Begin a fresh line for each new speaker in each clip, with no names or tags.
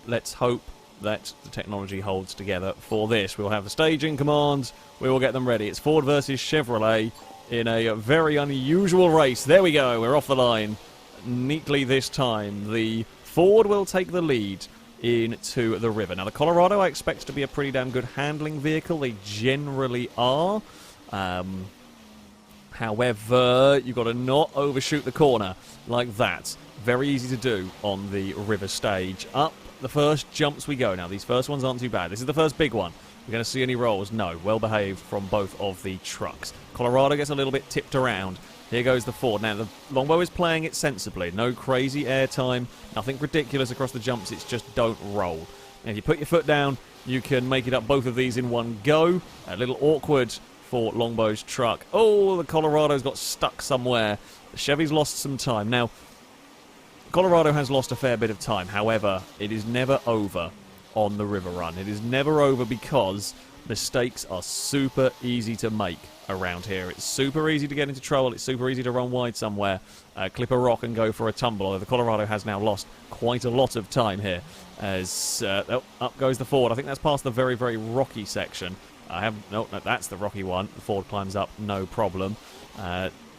let's hope that the technology holds together for this. We'll have the staging commands. We will get them ready. It's Ford versus Chevrolet in a very unusual race. There we go. We're off the line neatly this time. The Ford will take the lead into the river. Now, the Colorado I expect to be a pretty damn good handling vehicle. They generally are. However, you've got to not overshoot the corner like that. Very easy to do on the river stage. Up the first jumps we go. Now, these first ones aren't too bad. This is the first big one. We're going to see any rolls. No, well behaved from both of the trucks. Colorado gets a little bit tipped around. Here goes the Ford. Now, the Longbow is playing it sensibly. No crazy airtime. Nothing ridiculous across the jumps. It's just don't roll. And if you put your foot down, you can make it up both of these in one go. A little awkward for Longbow's truck. Oh, the Colorado's got stuck somewhere. The Chevy's lost some time. Now, Colorado has lost a fair bit of time. However, it is never over on the river run. It is never over because mistakes are super easy to make around here. It's super easy to get into trouble. It's super easy to run wide somewhere, clip a rock and go for a tumble. Although the Colorado has now lost quite a lot of time here. As up goes the Ford. I think that's past the very, very rocky section. No, that's the rocky one. The Ford climbs up, no problem.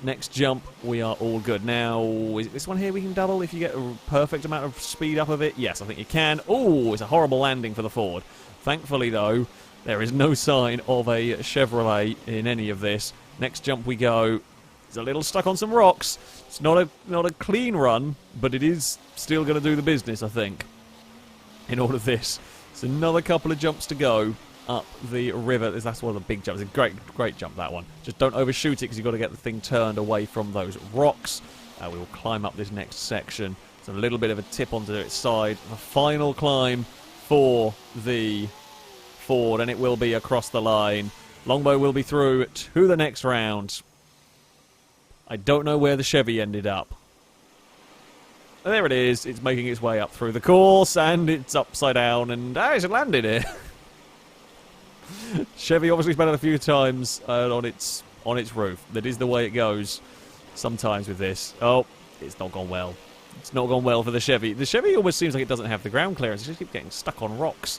Next jump, we are all good. Now, is it this one here we can double if you get a perfect amount of speed up of it? Yes, I think you can. Oh, it's a horrible landing for the Ford. Thankfully, though, there is no sign of a Chevrolet in any of this. Next jump we go. It's a little stuck on some rocks. It's not a clean run, but it is still going to do the business, I think, in all of this. It's another couple of jumps to go up the river. That's one of the big jumps. It's a great jump, that one. Just don't overshoot it because you've got to get the thing turned away from those rocks. We will climb up this next section. It's a little bit of a tip onto its side. The final climb for the Ford, and it will be across the line. Longbow will be through to the next round. I don't know where the Chevy ended up. There it is. It's making its way up through the course, and it's upside down, and it's landed here. Chevy obviously spun it a few times on its roof. That is the way it goes sometimes with this. Oh, it's not gone well. It's not gone well for the Chevy. The Chevy almost seems like it doesn't have the ground clearance. It just keeps getting stuck on rocks,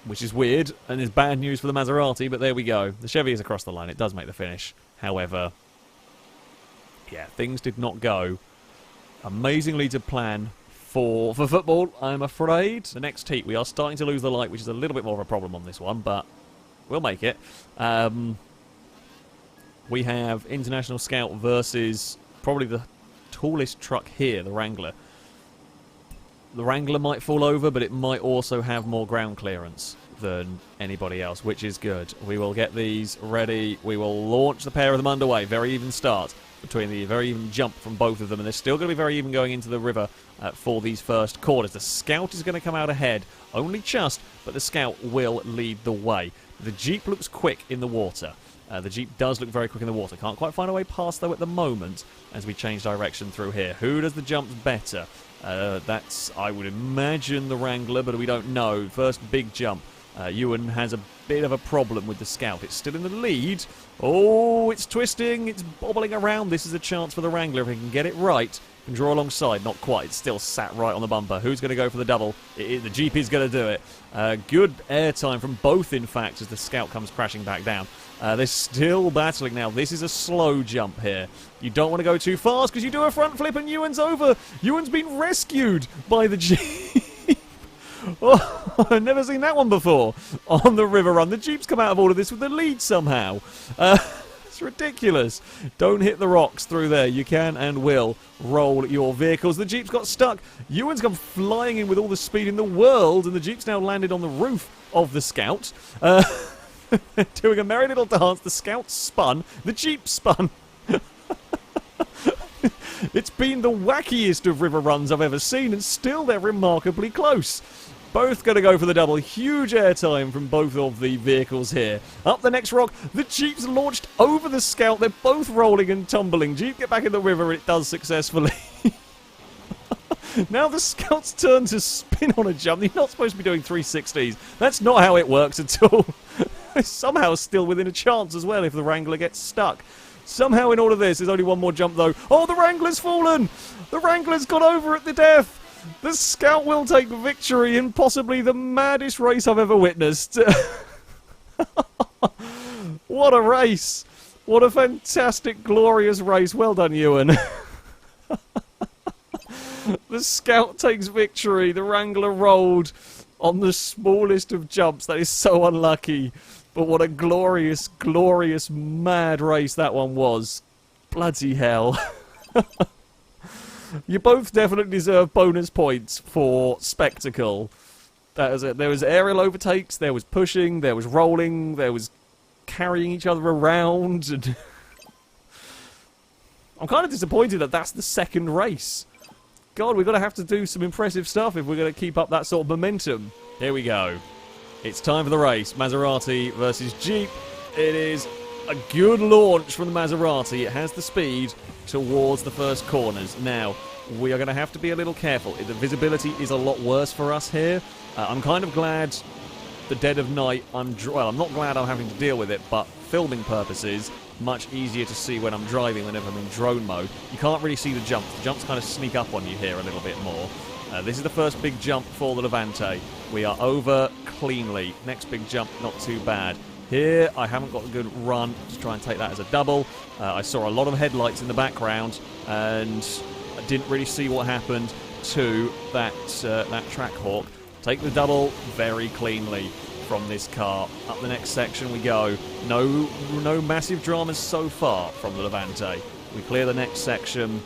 which is weird and is bad news for the Maserati, but there we go. The Chevy is across the line. It does make the finish. However, yeah, things did not go amazingly to plan for football, I'm afraid. The next heat, we are starting to lose the light, which is a little bit more of a problem on this one, but we'll make it. We have International Scout versus probably the tallest truck here, the Wrangler. The Wrangler might fall over, but it might also have more ground clearance than anybody else, which is good. We will get these ready. We will launch the pair of them underway. Very even start between the very even jump from both of them, and they're still going to be very even going into the river for these first quarters. The Scout is going to come out ahead, only just, but the Scout will lead the way. The Jeep looks quick in the water. The Jeep does look very quick in the water. Can't quite find a way past, though, at the moment, as we change direction through here. Who does the jumps better? That's, I would imagine, the Wrangler, but we don't know. First big jump. Ewan has a bit of a problem with the Scout. It's still in the lead. Oh, it's twisting. It's bobbling around. This is a chance for the Wrangler. If he can get it right, can draw alongside. Not quite. It's still sat right on the bumper. Who's going to go for the double? The Jeep is going to do it. Good airtime from both, in fact, as the Scout comes crashing back down. They're still battling now. This is a slow jump here. You don't want to go too fast because you do a front flip and Ewan's over. Ewan's been rescued by the Jeep. Oh, I've never seen that one before on the river run. The Jeep's come out of all of this with the lead somehow. It's ridiculous. Don't hit the rocks through there. You can and will roll your vehicles. The Jeep's got stuck. Ewan's come flying in with all the speed in the world, and the Jeep's now landed on the roof of the Scout. Doing a merry little dance. The Scout spun. The Jeep spun. It's been the wackiest of river runs I've ever seen, and still they're remarkably close. Both going to go for the double. Huge airtime from both of the vehicles here. Up the next rock, the Jeep's launched over the Scout. They're both rolling and tumbling. Jeep get back in the river. It does successfully. Now the Scout's turn to spin on a jump. You're not supposed to be doing 360s. That's not how it works at all. Somehow still within a chance as well if the Wrangler gets stuck. Somehow in all of this, there's only one more jump though. Oh, the Wrangler's fallen! The Wrangler's gone over at the death! The Scout will take victory in possibly the maddest race I've ever witnessed. What a race! What a fantastic, glorious race. Well done, Ewan. The Scout takes victory. The Wrangler rolled on the smallest of jumps. That is so unlucky. But what a glorious, glorious, mad race that one was. Bloody hell. You both definitely deserve bonus points for spectacle. That was it. There was aerial overtakes, there was pushing, there was rolling, there was carrying each other around. And I'm kind of disappointed that that's the second race. God, we're going to have to do some impressive stuff if we're going to keep up that sort of momentum. Here we go. It's time for the race. Maserati versus Jeep. It is a good launch from the Maserati. It has the speed towards the first corners. Now, we are going to have to be a little careful. The visibility is a lot worse for us here. I'm kind of glad the dead of night, I'm not glad I'm having to deal with it, but filming purposes, much easier to see when I'm driving than if I'm in drone mode. You can't really see the jumps. The jumps kind of sneak up on you here a little bit more. This is the first big jump for the Levante. We are over cleanly. Next big jump, not too bad. Here, I haven't got a good run to try and take that as a double. I saw a lot of headlights in the background, and I didn't really see what happened to that track hawk. Take the double very cleanly from this car. Up the next section we go. No massive dramas so far from the Levante. We clear the next section.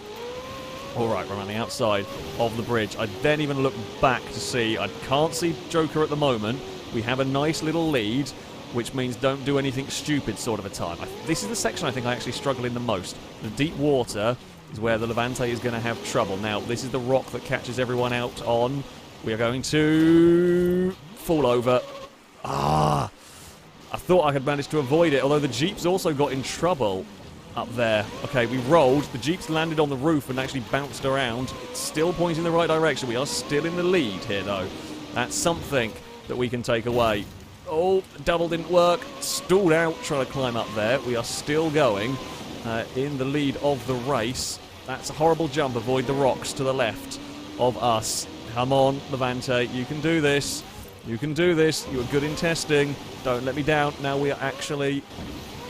Alright, we're on the outside of the bridge. I then even look back to see. I can't see Joker at the moment. We have a nice little lead, which means don't do anything stupid sort of a time. This is the section I think I actually struggle in the most. The deep water is where the Levante is going to have trouble. Now, this is the rock that catches everyone out on. We are going to fall over. I thought I had managed to avoid it, although the Jeep's also got in trouble up there. Okay, we rolled. The Jeep's landed on the roof and actually bounced around. It's still pointing in the right direction. We are still in the lead here, though. That's something that we can take away. Oh, double didn't work. Stalled out trying to climb up there. We are still going in the lead of the race. That's a horrible jump. Avoid the rocks to the left of us. Come on, Levante. You can do this. You can do this. You were good in testing. Don't let me down. Now we are actually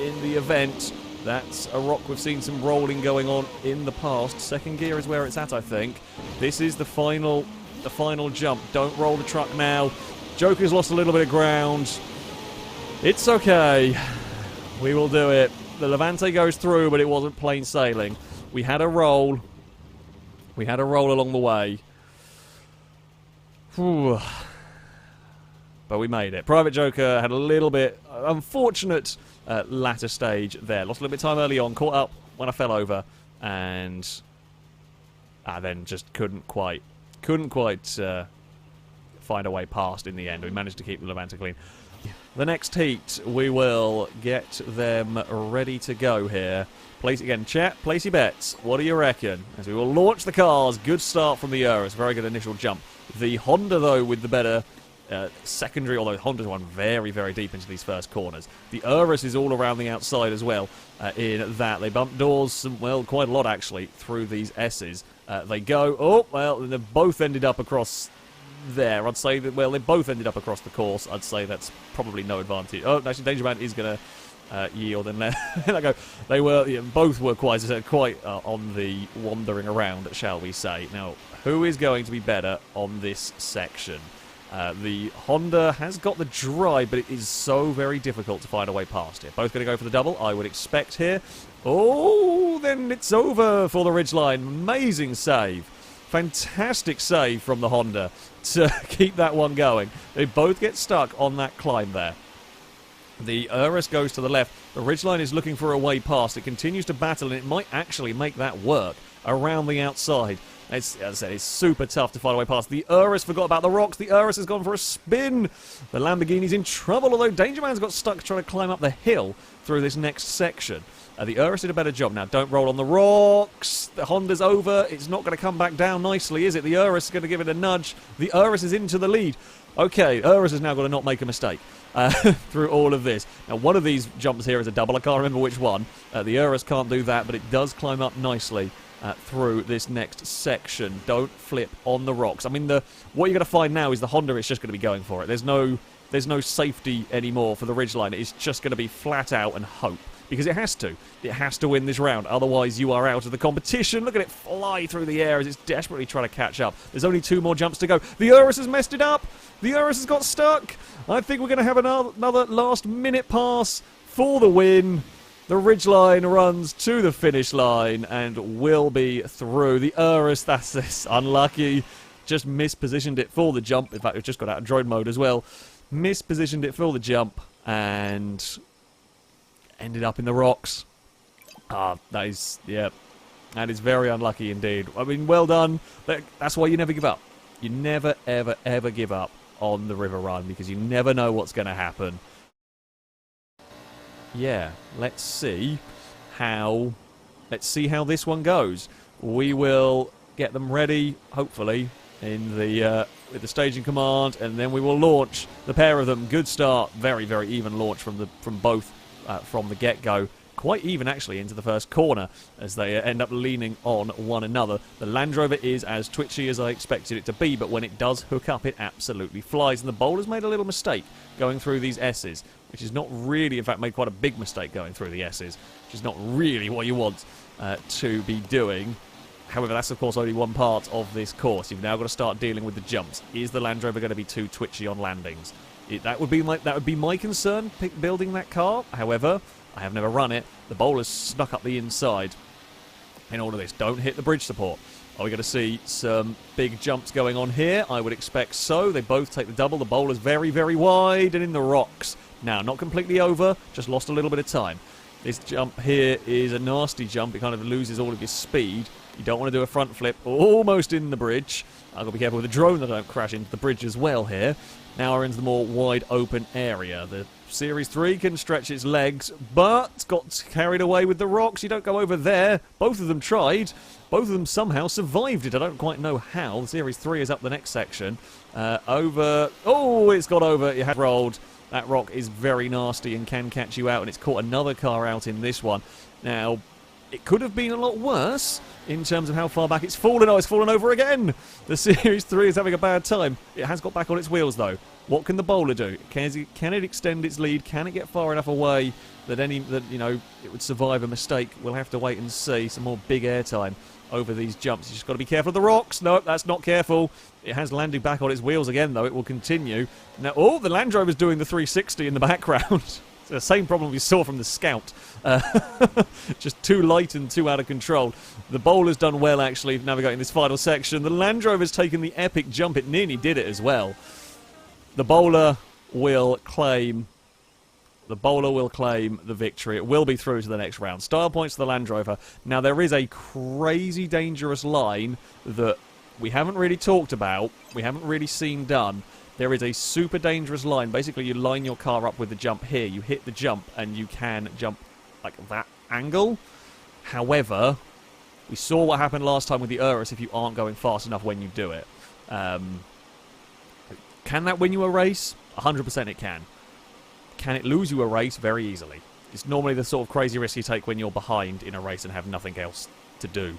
in the event. That's a rock. We've seen some rolling going on in the past. Second gear is where it's at, I think. This is the final jump. Don't roll the truck now. Joker's lost a little bit of ground. It's okay. We will do it. The Levante goes through, but it wasn't plain sailing. We had a roll. We had a roll along the way. Whew. But we made it. Private Joker had a little bit unfortunate latter stage there. Lost a little bit of time early on. Caught up when I fell over. And then just couldn't quite find a way past in the end. We managed to keep the Levante clean. The next heat, we will get them ready to go here. Place again, chat, place your bets. What do you reckon? As we will launch the cars. Good start from the Urus. Very good initial jump. The Honda, though, with the better secondary, although Honda's one very, very deep into these first corners. The Urus is all around the outside as well in that. They bump doors, quite a lot, actually, through these S's. They go, oh, well, they've both ended up across there. I'd say that, well, they both ended up across the course. I'd say that's probably no advantage. Oh, actually, Danger Man is going to yield and let go. They were, both were quite on the wandering around, shall we say. Now, who is going to be better on this section? The Honda has got the drive, but it is so very difficult to find a way past it. Both going to go for the double, I would expect here. Oh, then it's over for the ridgeline. Amazing save. Fantastic save from the Honda to keep that one going. They both get stuck on that climb there. The Urus goes to the left. The ridgeline is looking for a way past. It continues to battle, and it might actually make that work around the outside. As I said, it's super tough to find a way past. The Urus forgot about the rocks. The Urus has gone for a spin. The Lamborghini's in trouble, although Danger Man's got stuck trying to climb up the hill through this next section. The Urus did a better job. Now, don't roll on the rocks. The Honda's over. It's not going to come back down nicely, is it? The Urus is going to give it a nudge. The Urus is into the lead. Okay, Urus has now got to not make a mistake through all of this. Now, one of these jumps here is a double. I can't remember which one. The Urus can't do that, but it does climb up nicely through this next section. Don't flip on the rocks. I mean, what you're going to find now is the Honda is just going to be going for it. There's no safety anymore for the Ridgeline. It's just going to be flat out and hope. Because it has to. It has to win this round. Otherwise, you are out of the competition. Look at it fly through the air as it's desperately trying to catch up. There's only 2 more jumps to go. The Urus has messed it up. The Urus has got stuck. I think we're going to have another last-minute pass for the win. The Ridgeline runs to the finish line and will be through. The Urus, that's this. Unlucky. Just mispositioned it for the jump. In fact, we've just got out of droid mode as well. Mispositioned it for the jump and ended up in the rocks. That is very unlucky indeed. I mean, well done. That's why you never give up. You never, ever, ever give up on the river run because you never know what's going to happen. Yeah, let's see how this one goes. We will get them ready, hopefully, in the with the staging command, and then we will launch the pair of them. Good start, very, very even launch from both. From the get-go, quite even actually into the first corner as they end up leaning on one another. The Land Rover is as twitchy as I expected it to be, but when it does hook up, it absolutely flies. And the bowler's made a little mistake going through these S's, which is not really, in fact, made quite a big mistake going through the S's, which is not really what you want to be doing. However, that's of course only one part of this course. You've now got to start dealing with the jumps. Is the Land Rover going to be too twitchy on landings? That would be my concern, building that car. However, I have never run it. The bowler's snuck up the inside in all of this. Don't hit the bridge support. Are we going to see some big jumps going on here? I would expect so. They both take the double. The bowler's very, very wide and in the rocks. Now, not completely over, just lost a little bit of time. This jump here is a nasty jump. It kind of loses all of your speed. You don't want to do a front flip almost in the bridge. I've got to be careful with the drone that I don't crash into the bridge as well here. Now we're into the more wide open area. The Series 3 can stretch its legs, but got carried away with the rocks. You don't go over there. Both of them tried. Both of them somehow survived it. I don't quite know how. The Series 3 is up the next section. Over. Oh, it's got over. It had rolled. That rock is very nasty and can catch you out, and it's caught another car out in this one. Now, it could have been a lot worse in terms of how far back it's fallen. Oh, it's fallen over again. The Series 3 is having a bad time. It has got back on its wheels, though. What can the bowler do? Can it extend its lead? Can it get far enough away that it would survive a mistake? We'll have to wait and see. Some more big air time over these jumps. You just got to be careful of the rocks. No, that's not careful. It has landed back on its wheels again, though. It will continue. Now, oh, the Land Rover's doing the 360 in the background. It's the same problem we saw from the Scout. Just too light and too out of control. The bowler's done well, actually, navigating this final section. The Land Rover's taken the epic jump. It nearly did it as well. The bowler will claim the victory. It will be through to the next round. Style points to the Land Rover. Now, there is a crazy dangerous line that we haven't really talked about, we haven't really seen done. There is a super dangerous line. Basically, you line your car up with the jump here. You hit the jump, and you can jump like that angle. However, we saw what happened last time with the Urus if you aren't going fast enough when you do it. Can that win you a race? 100% it can. Can it lose you a race? Very easily. It's normally the sort of crazy risk you take when you're behind in a race and have nothing else to do.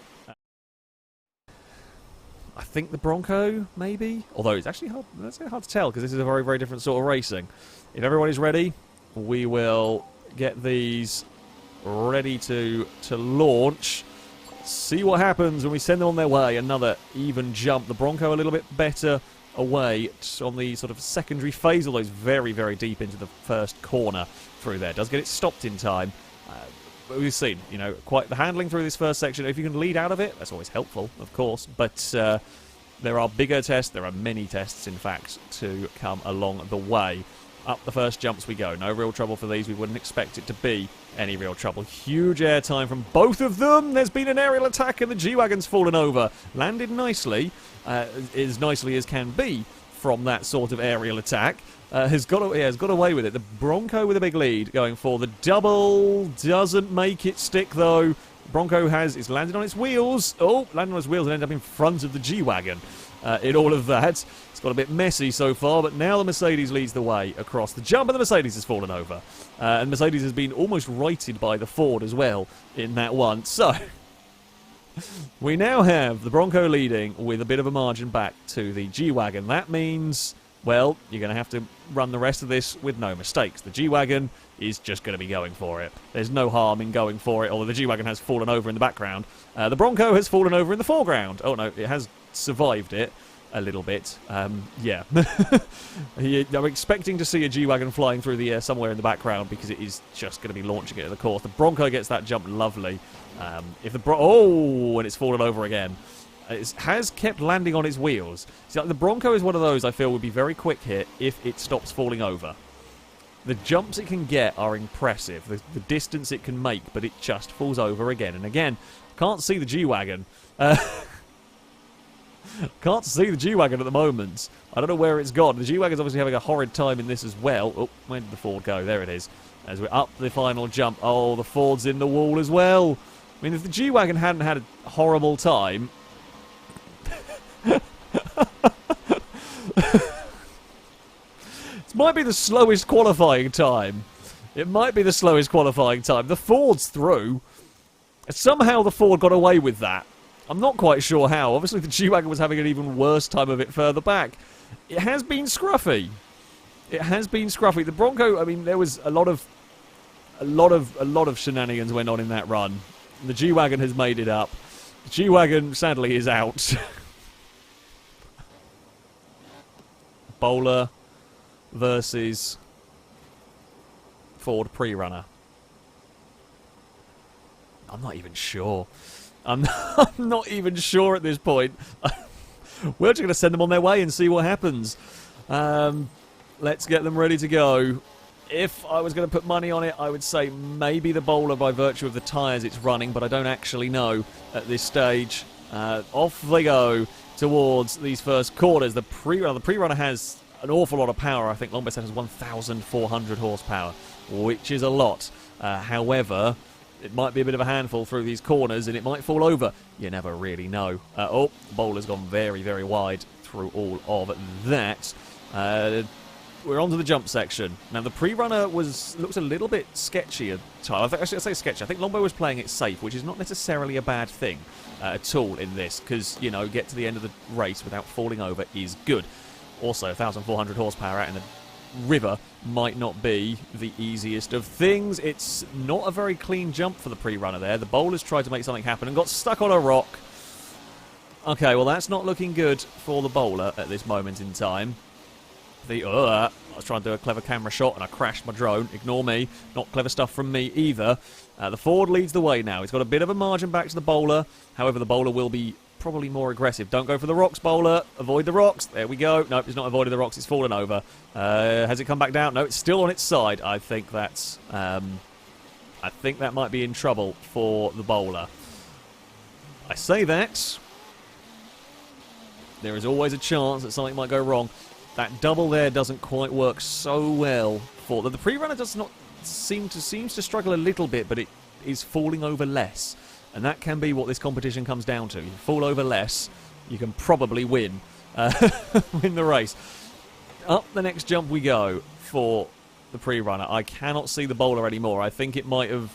I think the Bronco, maybe? Although it's actually hard to tell because this is a very, very different sort of racing. If everyone is ready, we will get these ready to launch. See what happens when we send them on their way. Another even jump. The Bronco a little bit better away on the sort of secondary phase, although it's very, very deep into the first corner through there. Does get it stopped in time. But we've seen, quite the handling through this first section. If you can lead out of it, that's always helpful, of course. But there are bigger tests. There are many tests, in fact, to come along the way. Up the first jumps we go. No real trouble for these. We wouldn't expect it to be any real trouble. Huge airtime from both of them. There's been an aerial attack and the G-Wagon's fallen over. Landed nicely, as nicely as can be from that sort of aerial attack. Has got away with it. The Bronco with a big lead going for the double. Doesn't make it stick, though. Bronco it's landed on its wheels. Oh, landed on its wheels and ended up in front of the G-Wagon. In all of that, it's got a bit messy so far, but now the Mercedes leads the way across the jump, and the Mercedes has fallen over. And Mercedes has been almost righted by the Ford as well in that one. So, We now have the Bronco leading with a bit of a margin back to the G-Wagon. That means, well, you're going to have to run the rest of this with no mistakes. The G-Wagon is just going to be going for it. There's no harm in going for it, although the G-Wagon has fallen over in the background. The Bronco has fallen over in the foreground. Oh, no, it has survived it a little bit. Yeah. I'm expecting to see a G-Wagon flying through the air somewhere in the background because it is just going to be launching it at the course. The Bronco gets that jump lovely. If the oh, and it's fallen over again. It has kept landing on its wheels. See, like, the Bronco is one of those I feel would be very quick here if it stops falling over. The jumps it can get are impressive. The distance it can make, but it just falls over again and again. Can't see the G-Wagon. Can't see the G-Wagon at the moment. I don't know where it's gone. The G-Wagon's obviously having a horrid time in this as well. Oh, where did the Ford go? There it is. As we're up the final jump. Oh, the Ford's in the wall as well. I mean, if the G-Wagon hadn't had a horrible time... This might be the slowest qualifying time. It might be the slowest qualifying time. The Ford's through. Somehow the Ford got away with that. I'm not quite sure how. Obviously, the G-Wagon was having an even worse time of it further back. It has been scruffy. It has been scruffy. The Bronco, I mean, there was a lot of shenanigans went on in that run. The G-Wagon has made it up. The G-Wagon, sadly, is out. Bowler versus Ford pre-runner. I'm not even sure. I'm not even sure at this point. We're just going to send them on their way and see what happens. Let's get them ready to go. If I was going to put money on it, I would say maybe the Bowler by virtue of the tyres it's running, but I don't actually know at this stage. Off they go towards these first corners. The pre-runner has an awful lot of power. I think Longbest has 1,400 horsepower, which is a lot. However, it might be a bit of a handful through these corners, and it might fall over. You never really know. Oh, the Bowler's gone very, very wide through all of that. We're on to the jump section. Now, the pre-runner looks a little bit sketchy at times. Actually, I say sketchy. I think Longbow was playing it safe, which is not necessarily a bad thing at all in this, because, you know, get to the end of the race without falling over is good. Also, 1,400 horsepower out in the river might not be the easiest of things. It's not a very clean jump for the pre-runner there. The Bowler's tried to make something happen and got stuck on a rock. Okay, well, that's not looking good for the Bowler at this moment in time. I was trying to do a clever camera shot and I crashed my drone. Ignore me. Not clever stuff from me either. The Ford leads the way now. He's got a bit of a margin back to the Bowler. However, the Bowler will be probably more aggressive. Don't go for the rocks, Bowler. Avoid the rocks. There we go. Nope, it's not avoiding the rocks. It's fallen over. Has it come back down? No, it's still on its side. I think that's... I think that might be in trouble for the Bowler. I say that. There is always a chance that something might go wrong. That double there doesn't quite work so well for the pre-runner. Does not seems to struggle a little bit, but it is falling over less, and that can be what this competition comes down to. You fall over less, you can probably win the race. Up the next jump we go for the pre-runner. I cannot see the Bowler anymore. I think it might have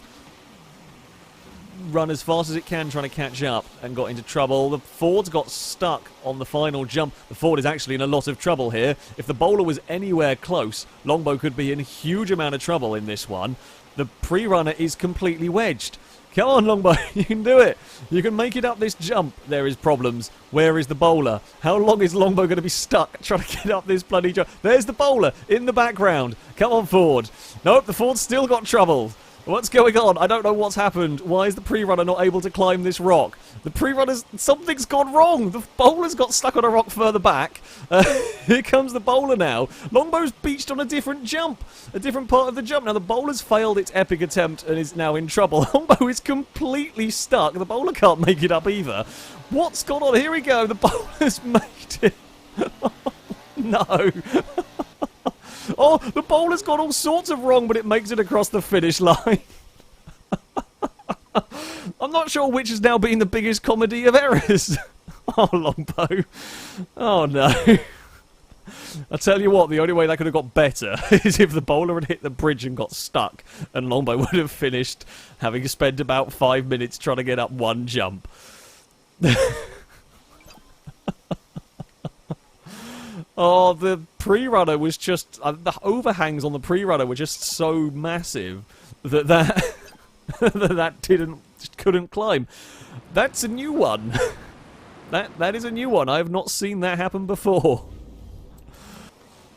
run as fast as it can trying to catch up and got into trouble. The Ford's got stuck on the final jump. The Ford is actually in a lot of trouble here. If the Bowler was anywhere close, Longbow could be in a huge amount of trouble in this one. The pre-runner is completely wedged. Come on, Longbow, you can do it. You can make it up this jump. There is problems. Where is the Bowler? How long is Longbow going to be stuck trying to get up this bloody jump? There's the Bowler in the background. Come on, Ford. Nope, the Ford's still got trouble. What's going on? I don't know what's happened. Why is the pre-runner not able to climb this rock? The pre-runner's... Something's gone wrong. The Bowler's got stuck on a rock further back. Here comes the Bowler now. Longbow's beached on a different jump. A different part of the jump. Now, the Bowler's failed its epic attempt and is now in trouble. Longbow is completely stuck. The Bowler can't make it up either. What's gone on? Here we go. The Bowler's made it. No. Oh, the Bowler's got all sorts of wrong, but it makes it across the finish line. I'm not sure which has now been the biggest comedy of errors. Oh, Longbow. Oh, no. I'll tell you what, the only way that could have got better is if the Bowler had hit the bridge and got stuck, and Longbow would have finished having spent about 5 minutes trying to get up one jump. Oh, the pre-runner was just... the overhangs on the pre-runner were just so massive that that couldn't climb. That's a new one. That is a new one. I have not seen that happen before.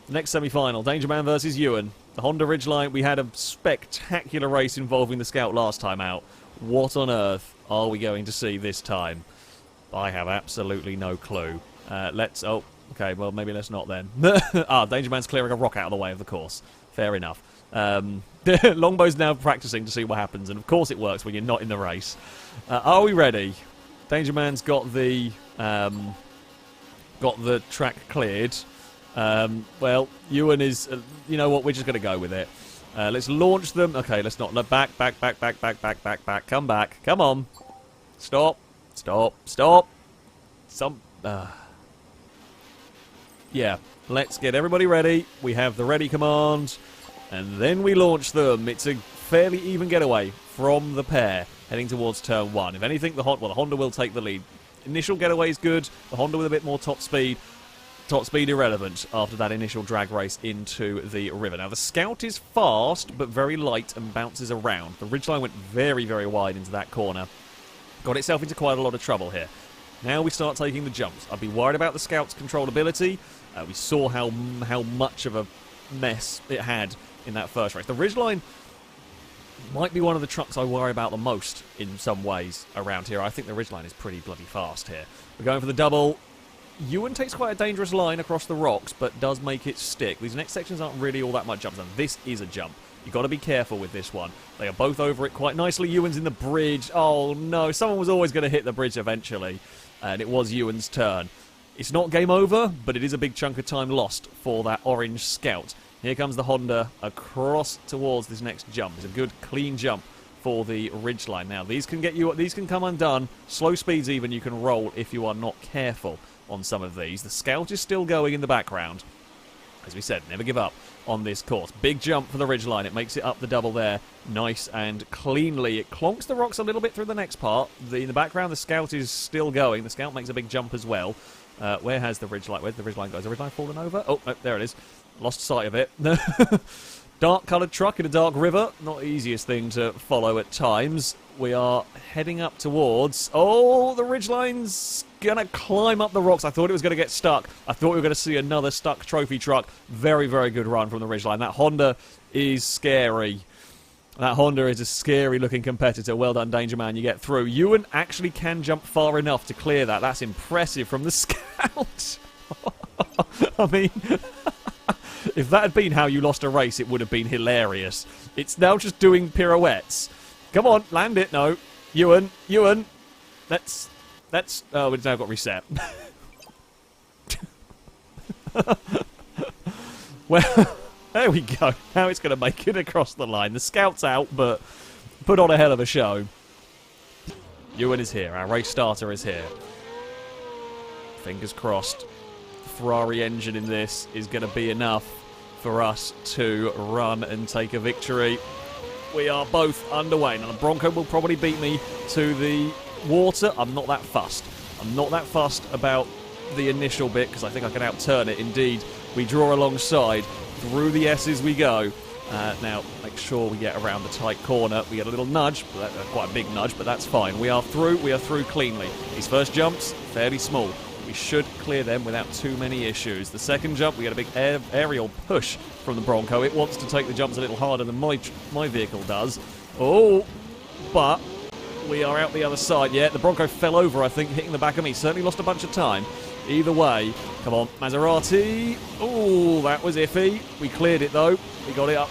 Next semi-final, Danger Man versus Ewan. The Honda Ridgeline, we had a spectacular race involving the Scout last time out. What on earth are we going to see this time? I have absolutely no clue. Oh, okay, well, maybe let's not then. Danger Man's clearing a rock out of the way of the course. Fair enough. Longbow's now practicing to see what happens, and of course it works when you're not in the race. Are we ready? Danger Man's got the track cleared. Well, Ewan is... you know what, we're just going to go with it. Let's launch them. Okay, let's not... Back. Come back. Come on. Stop. Yeah, let's get everybody ready. We have the ready command, and then we launch them. It's a fairly even getaway from the pair, heading towards turn 1. If anything, the Honda will take the lead. Initial getaway is good. The Honda with a bit more top speed. Top speed irrelevant after that initial drag race into the river. Now, the Scout is fast, but very light and bounces around. The Ridgeline went very, very wide into that corner. Got itself into quite a lot of trouble here. Now we start taking the jumps. I'd be worried about the Scout's controllability. We saw how much of a mess it had in that first race. The Ridgeline might be one of the trucks I worry about the most in some ways around here. I think the Ridgeline is pretty bloody fast here. We're going for the double. Ewan takes quite a dangerous line across the rocks, but does make it stick. These next sections aren't really all that much jumps, and this is a jump. You've got to be careful with this one. They are both over it quite nicely. Ewan's in the bridge. Oh, no. Someone was always going to hit the bridge eventually, and it was Ewan's turn. It's not game over, but it is a big chunk of time lost for that orange Scout. Here comes the Honda across towards this next jump. It's a good, clean jump for the Ridgeline. Now, these can come undone. Slow speeds even you can roll if you are not careful on some of these. The Scout is still going in the background. As we said, never give up on this course. Big jump for the Ridgeline. It makes it up the double there nice and cleanly. It clonks the rocks a little bit through the next part. In the background, the Scout is still going. The Scout makes a big jump as well. Where's the Ridgeline go? Has the Ridgeline fallen over? Oh, no, there it is. Lost sight of it. Dark-coloured truck in a dark river. Not the easiest thing to follow at times. We are heading up towards... Oh, the Ridgeline's going to climb up the rocks. I thought it was going to get stuck. I thought we were going to see another stuck trophy truck. Very, very good run from the Ridgeline. That Honda is scary. That Honda is a scary-looking competitor. Well done, Danger Man. You get through. Ewan actually can jump far enough to clear that. That's impressive from the Scout. I mean... If that had been how you lost a race, it would have been hilarious. It's now just doing pirouettes. Come on, land it. No. Ewan. That's... Oh, it's now got reset. Well, there we go. Now it's going to make it across the line. The Scout's out, but put on a hell of a show. Ewan is here. Our race starter is here. Fingers crossed. Ferrari engine in this is going to be enough for us to run and take a victory. We are both underway. Now, the Bronco will probably beat me to the water. I'm not that fussed. I'm not that fussed about the initial bit because I think I can outturn it. Indeed, we draw alongside. Through the S's we go. Now, make sure we get around the tight corner. We get a little nudge, quite a big nudge, but that's fine. We are through cleanly. These first jumps, fairly small. We should clear them without too many issues. The second jump, we get a big aerial push from the Bronco. It wants to take the jumps a little harder than my vehicle does. Oh, but we are out the other side. Yeah, the Bronco fell over, I think, hitting the back of me. Certainly lost a bunch of time. Either way, come on, Maserati. Oh, that was iffy. We cleared it, though. We got it up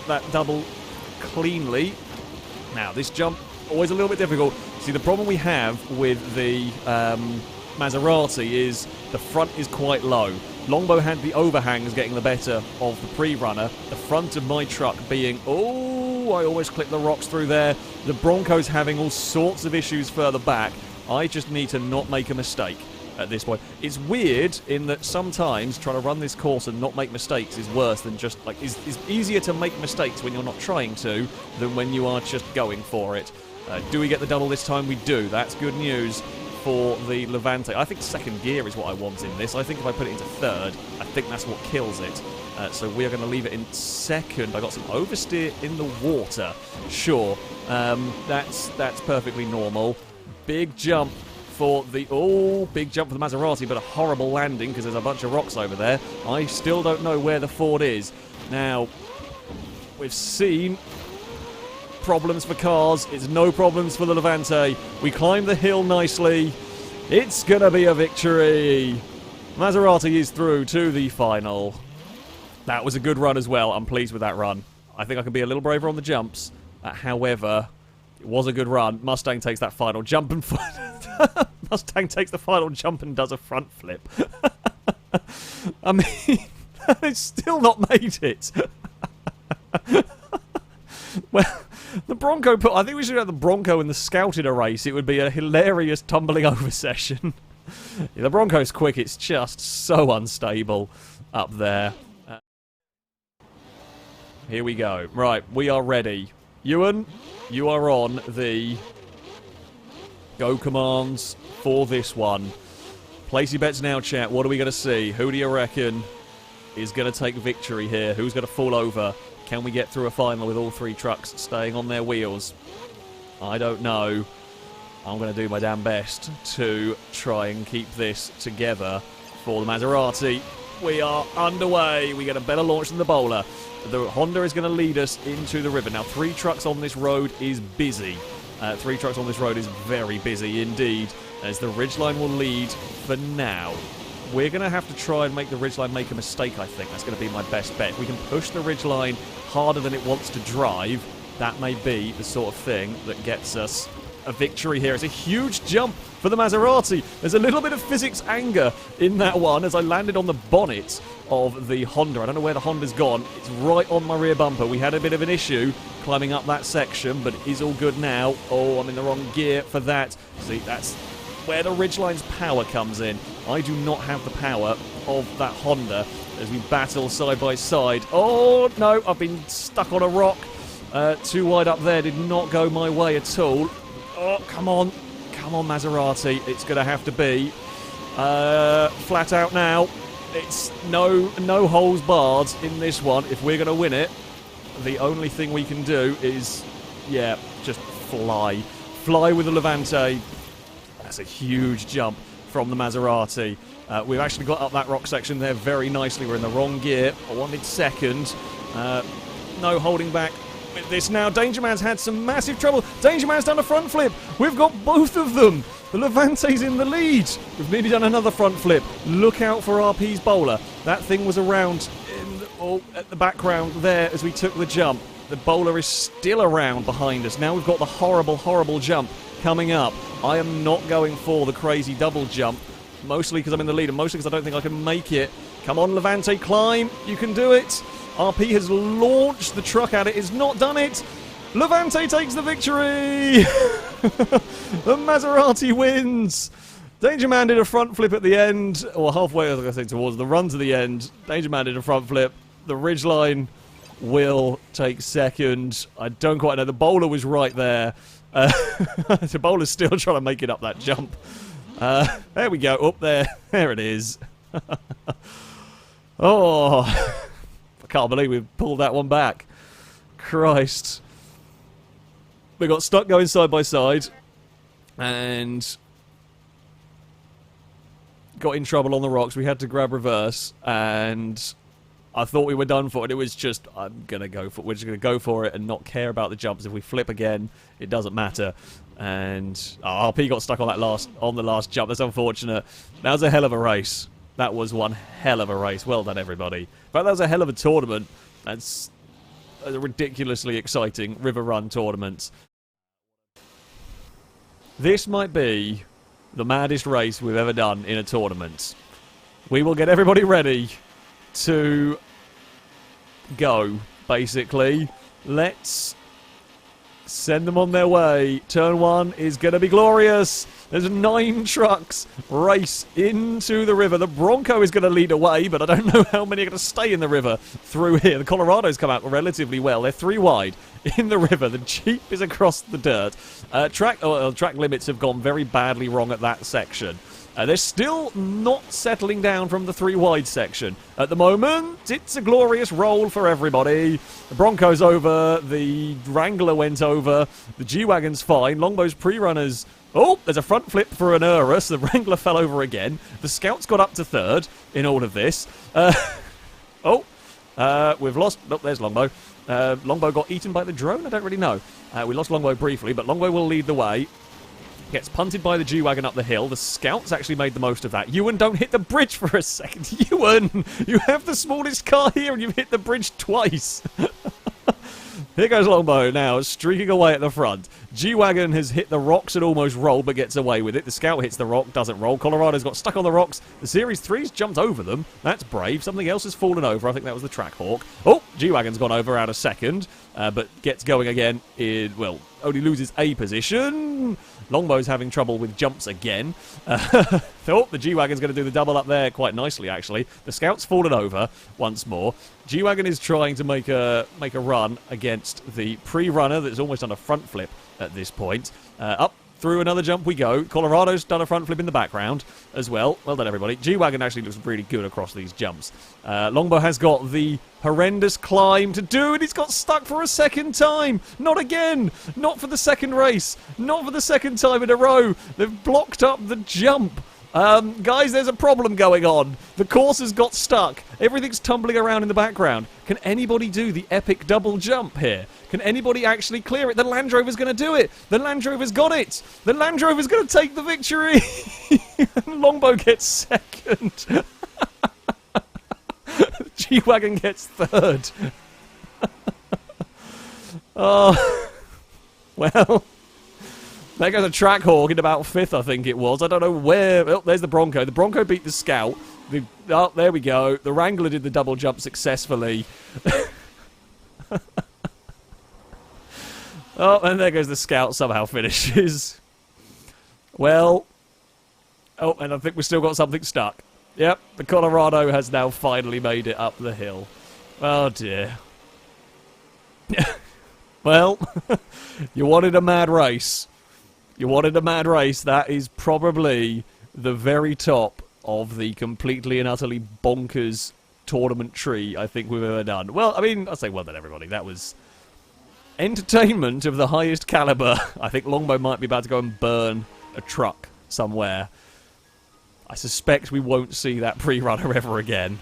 that double cleanly. Now, this jump, always a little bit difficult. See, the problem we have with the... Maserati is the front is quite low. Longbow had the overhangs getting the better of the pre-runner. The front of my truck being, oh, I always clip the rocks through there. The Bronco's having all sorts of issues further back. I just need to not make a mistake at this point. It's weird in that sometimes trying to run this course and not make mistakes is worse than just, like, is easier to make mistakes when you're not trying to than when you are just going for it. Do we get the double this time? We do. That's good news for the Levante. I think second gear is what I want in this. I think if I put it into third, I think that's what kills it. So we are going to leave it in second. I got some oversteer in the water. Sure, that's perfectly normal. Big jump for the... Oh, big jump for the Maserati, but a horrible landing because there's a bunch of rocks over there. I still don't know where the Ford is. Now, we've seen problems for cars. It's no problems for the Levante. We climb the hill nicely. It's going to be a victory. Maserati is through to the final. That was a good run as well. I'm pleased with that run. I think I can be a little braver on the jumps. However, it was a good run. Mustang takes that final jump and... Mustang takes the final jump and does a front flip. I mean, it's still not made it. Well, the Bronco put... I think we should have the Bronco and the Scout in a race. It would be a hilarious tumbling over session. Yeah, the Bronco's quick. It's just so unstable up there. Here we go. Right, we are ready. Ewan, you are on the go commands for this one. Place your bets now, chat. What are we going to see? Who do you reckon is going to take victory here? Who's going to fall over? Can we get through a final with all three trucks staying on their wheels? I don't know. I'm going to do my damn best to try and keep this together for the Maserati. We are underway. We get a better launch than the Bowler. The Honda is going to lead us into the river. Now, 3 trucks on this road is busy. 3 trucks on this road is very busy indeed, as the Ridgeline will lead for now. We're going to have to try and make the Ridgeline make a mistake, I think. That's going to be my best bet. If we can push the Ridgeline harder than it wants to drive, that may be the sort of thing that gets us a victory here. It's a huge jump for the Maserati. There's a little bit of physics anger in that one as I landed on the bonnet of the Honda. I don't know where the Honda's gone. It's right on my rear bumper. We had a bit of an issue climbing up that section, but it is all good now. Oh, I'm in the wrong gear for that. See, that's where the Ridgeline's power comes in. I do not have the power of that Honda as we battle side by side. Oh, no, I've been stuck on a rock. Too wide up there. Did not go my way at all. Oh, come on. Come on, Maserati. It's going to have to be flat out now. It's no holes barred in this one. If we're going to win it, the only thing we can do is, yeah, just fly. Fly with the Levante. That's a huge jump from the Maserati. We've actually got up that rock section there very nicely. We're in the wrong gear. I wanted second. No holding back with this now. Danger Man's had some massive trouble. Danger Man's done a front flip. We've got both of them. The Levante's in the lead. We've nearly done another front flip. Look out for RP's Bowler. That thing was around at the background there as we took the jump. The Bowler is still around behind us. Now we've got the horrible, horrible jump coming up. I am not going for the crazy double jump, mostly because I'm in the lead and mostly because I don't think I can make it. Come on, Levante, climb. You can do it. RP has launched the truck at it. It's not done it. Levante takes the victory. The Maserati wins. Danger Man did a front flip at the end, or halfway, as I say, towards the run to the end. Danger Man did a front flip. The Ridgeline will take second. I don't quite know. The Bowler was right there. The Bowler's still trying to make it up that jump. There we go. Up there. There it is. Oh, I can't believe we've pulled that one back. Christ. We got stuck going side by side and got in trouble on the rocks. We had to grab reverse and I thought we were done for it. It was just, we're just going to go for it and not care about the jumps. If we flip again, it doesn't matter. And RP got stuck on the last jump. That's unfortunate. That was a hell of a race. That was one hell of a race. Well done, everybody. But that was a hell of a tournament. That's a ridiculously exciting River Run tournament. This might be the maddest race we've ever done in a tournament. We will get everybody ready to go, basically. Let's Send them on their way. Turn 1 is going to be glorious. There's 9 trucks race into the river. The Bronco is going to lead away, but I don't know how many are going to stay in the river through here. The Colorado's come out relatively well. They're 3 wide in the river. The Jeep is across the dirt. Track limits have gone very badly wrong at that section. They're still not settling down from the 3 wide section. At the moment, it's a glorious roll for everybody. The Bronco's over, the Wrangler went over, the G-Wagon's fine, Longbow's pre-runners... Oh, there's a front flip for an Urus. The Wrangler fell over again. The Scout's got up to 3rd in all of this. We've lost... Oh, there's Longbow. Longbow got eaten by the drone? I don't really know. We lost Longbow briefly, but Longbow will lead the way. Gets punted by the G-Wagon up the hill. The Scouts actually made the most of that. Ewan, don't hit the bridge for a second. Ewan, you have the smallest car here and you've hit the bridge twice. Here goes Longbow now, streaking away at the front. G-Wagon has hit the rocks and almost rolled, but gets away with it. The Scout hits the rock, doesn't roll. Colorado's got stuck on the rocks. The Series 3's jumped over them. That's brave. Something else has fallen over. I think that was the Trackhawk. Oh, G-Wagon's gone over out of 2nd, but gets going again in, well, only loses a position. Longbow's having trouble with jumps again. Oh, the G-Wagon's going to do the double up there quite nicely, actually. The Scout's fallen over once more. G-Wagon is trying to make a run against the pre-runner that's almost done a front flip at this point. Up through another jump we go. Colorado's done a front flip in the background as well. Well done, everybody. G-Wagon actually looks really good across these jumps. Longbow has got the horrendous climb to do, and he's got stuck for a 2nd time. Not again. Not for the 2nd race. Not for the 2nd time in a row. They've blocked up the jump. Guys, there's a problem going on. The course has got stuck. Everything's tumbling around in the background. Can anybody do the epic double jump here? Can anybody actually clear it? The Land Rover's going to do it. The Land Rover's got it. The Land Rover's going to take the victory. Longbow gets 2nd. G-Wagon gets 3rd. Oh, well... There goes a Trackhawk in about 5th, I think it was. I don't know where... Oh, there's the Bronco. The Bronco beat the Scout. Oh, there we go. The Wrangler did the double jump successfully. Oh, and there goes the Scout. Somehow finishes. Well... Oh, and I think we've still got something stuck. Yep, the Colorado has now finally made it up the hill. Oh, dear. Well, you wanted a mad race. You wanted a mad race. That is probably the very top of the completely and utterly bonkers tournament tree I think we've ever done. Well, I mean, I'll say well done, everybody. That was entertainment of the highest caliber. I think Longbow might be about to go and burn a truck somewhere. I suspect we won't see that pre-runner ever again.